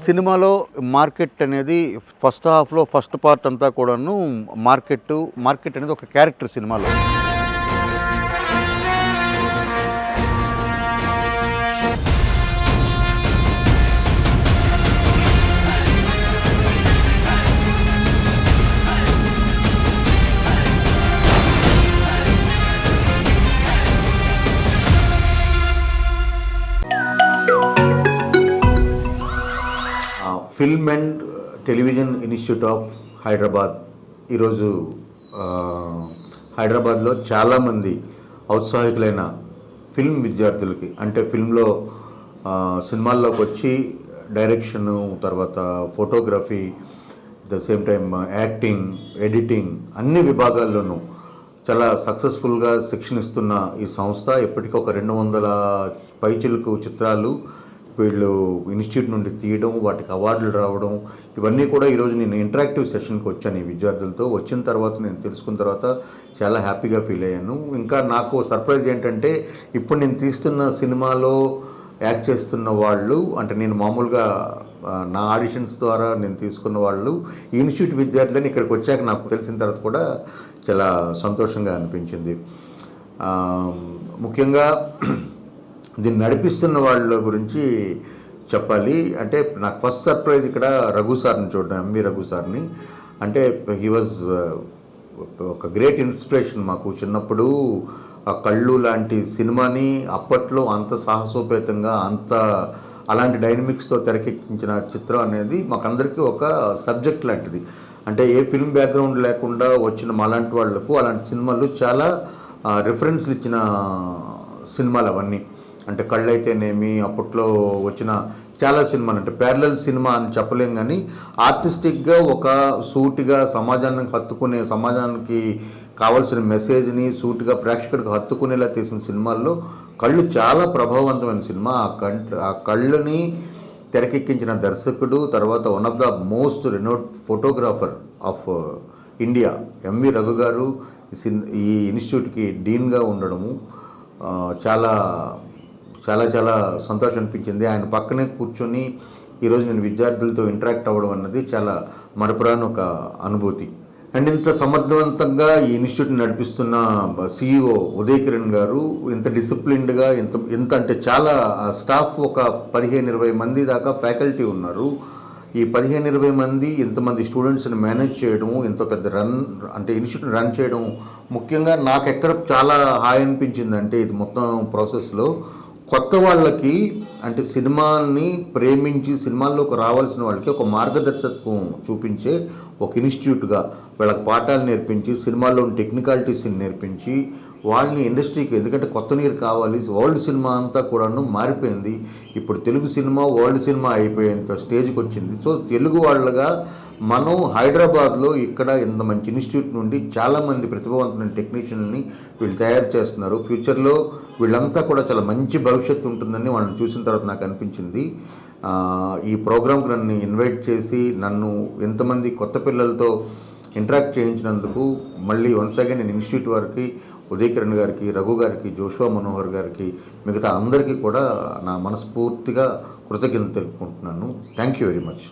సినిమాలో మార్కెట్ అనేది ఫస్ట్ హాఫ్లో ఫస్ట్ పార్ట్ అంతా కూడాను మార్కెట్ అనేది ఒక క్యారెక్టర్ సినిమాలో. Film and television institute of Hyderabad ఈరోజు హైదరాబాద్లో చాలామంది ఔత్సాహికులైన ఫిల్మ్ విద్యార్థులకి, అంటే ఫిల్మ్లో సినిమాల్లోకి వచ్చి డైరెక్షను, తర్వాత photography, the same time acting, editing అన్ని విభాగాల్లోనూ చాలా సక్సెస్ఫుల్గా శిక్షణ ఇస్తున్న ఈ సంస్థ ఇప్పటికీ ఒక 200 పైచిలుకు చిత్రాలు వీళ్ళు ఇన్స్టిట్యూట్ నుండి తీయడం, వాటికి అవార్డులు రావడం, ఇవన్నీ కూడా ఈరోజు నేను ఇంటరాక్టివ్ సెషన్కి వచ్చాను ఈ విద్యార్థులతో. వచ్చిన తర్వాత నేను తెలుసుకున్న తర్వాత చాలా హ్యాపీగా ఫీల్ అయ్యాను. ఇంకా నాకు సర్ప్రైజ్ ఏంటంటే, ఇప్పుడు నేను తీస్తున్న సినిమాలో యాక్ట్ చేస్తున్న వాళ్ళు, అంటే నేను మామూలుగా నా ఆడిషన్స్ ద్వారా నేను తీసుకున్న వాళ్ళు ఈ ఇన్స్టిట్యూట్ విద్యార్థులని ఇక్కడికి వచ్చాక నాకు తెలిసిన తర్వాత కూడా చాలా సంతోషంగా అనిపించింది. ముఖ్యంగా దీన్ని నడిపిస్తున్న వాళ్ళ గురించి చెప్పాలి. అంటే నాకు ఫస్ట్ సర్ప్రైజ్ ఇక్కడ రఘు సార్ని చూడడం, ఎంవి రఘు సార్ని. అంటే హీ వాజ్ ఒక గ్రేట్ ఇన్స్పిరేషన్ మాకు. చిన్నప్పుడు ఆ కళ్ళు లాంటి సినిమాని అప్పట్లో అంత సాహసోపేతంగా, అలాంటి డైనమిక్స్తో తెరకెక్కించిన చిత్రం అనేది మాకందరికీ ఒక సబ్జెక్ట్ లాంటిది. అంటే ఏ ఫిల్మ్ బ్యాక్గ్రౌండ్ లేకుండా వచ్చిన మాలాంటి వాళ్లకు అలాంటి సినిమాలు చాలా రిఫరెన్స్లు ఇచ్చిన సినిమాలు అవన్నీ. అంటే కళ్ళు అయితేనేమి, అప్పట్లో వచ్చిన చాలా సినిమాలు, అంటే ప్యారలల్ సినిమా అని చెప్పలేం, కానీ ఆర్టిస్టిక్గా ఒక సూటిగా సమాజానికి కావాల్సిన మెసేజ్ని సూటిగా ప్రేక్షకుడికి హత్తుకునేలా తీసిన సినిమాల్లో కళ్ళు చాలా ప్రభావవంతమైన సినిమా. ఆ కళ్ళని తెరకెక్కించిన దర్శకుడు, తర్వాత one of the most renowned photographer of India M V Raghu garu ఈ ఇన్స్టిట్యూట్కి డీన్గా ఉండడము చాలా చాలా చాలా సంతోషం అనిపించింది. ఆయన పక్కనే కూర్చొని ఈరోజు నేను విద్యార్థులతో ఇంటరాక్ట్ అవ్వడం అన్నది చాలా మరపురాని ఒక అనుభూతి. అండ్ ఇంత సమర్థవంతంగా ఈ ఇన్స్టిట్యూట్ని నడిపిస్తున్న CEO ఉదయ్ కిరణ్ గారు ఇంత డిసిప్లిన్డ్గా, ఇంత అంటే చాలా స్టాఫ్, ఒక 15-20 మంది దాకా ఫ్యాకల్టీ ఉన్నారు. ఈ 15-20 మంది, ఇంతమంది స్టూడెంట్స్ని మేనేజ్ చేయడము, ఇంత పెద్ద అంటే ఇన్స్టిట్యూట్ని రన్ చేయడం, ముఖ్యంగా నాకు ఎక్కడ చాలా హాయ్ అనిపించిందంటే, ఇది మొత్తం ప్రాసెస్లో కొత్త వాళ్ళకి, అంటే సినిమాని ప్రేమించి సినిమాల్లోకి రావాల్సిన వాళ్ళకి ఒక మార్గదర్శకత్వం చూపించే ఒక ఇన్స్టిట్యూట్గా వీళ్ళకి పాఠాలు నేర్పించి, సినిమాల్లో టెక్నికాలిటీస్ని నేర్పించి వాళ్ళని ఇండస్ట్రీకి, ఎందుకంటే కొత్త నీరు కావాలి. వరల్డ్ సినిమా అంతా కూడాను మారిపోయింది. ఇప్పుడు తెలుగు సినిమా వరల్డ్ సినిమా అయిపోయేంత స్టేజ్కి వచ్చింది. సో తెలుగు వాళ్ళగా మనం హైదరాబాద్లో ఇక్కడ ఇంత మంచి ఇన్స్టిట్యూట్ నుండి చాలామంది ప్రతిభావంతులైన టెక్నీషియన్ని వీళ్ళు తయారు చేస్తున్నారు. ఫ్యూచర్లో వీళ్ళంతా కూడా చాలా మంచి భవిష్యత్తు ఉంటుందని వాళ్ళని చూసిన తర్వాత నాకు అనిపించింది. ఈ ప్రోగ్రాంకి నన్ను ఇన్వైట్ చేసి నన్ను ఎంతమంది కొత్త పిల్లలతో ఇంటరాక్ట్ చేయించినందుకు మళ్ళీ వన్స్ అగైన్ నేను ఇన్స్టిట్యూట్ వారికి, ఉదయ్ కిరణ్ గారికి, రఘు గారికి, జోషువా మనోహర్ గారికి, మిగతా అందరికీ కూడా నా మనస్ఫూర్తిగా కృతజ్ఞత తెలుపుకుంటున్నాను. Thank you very much.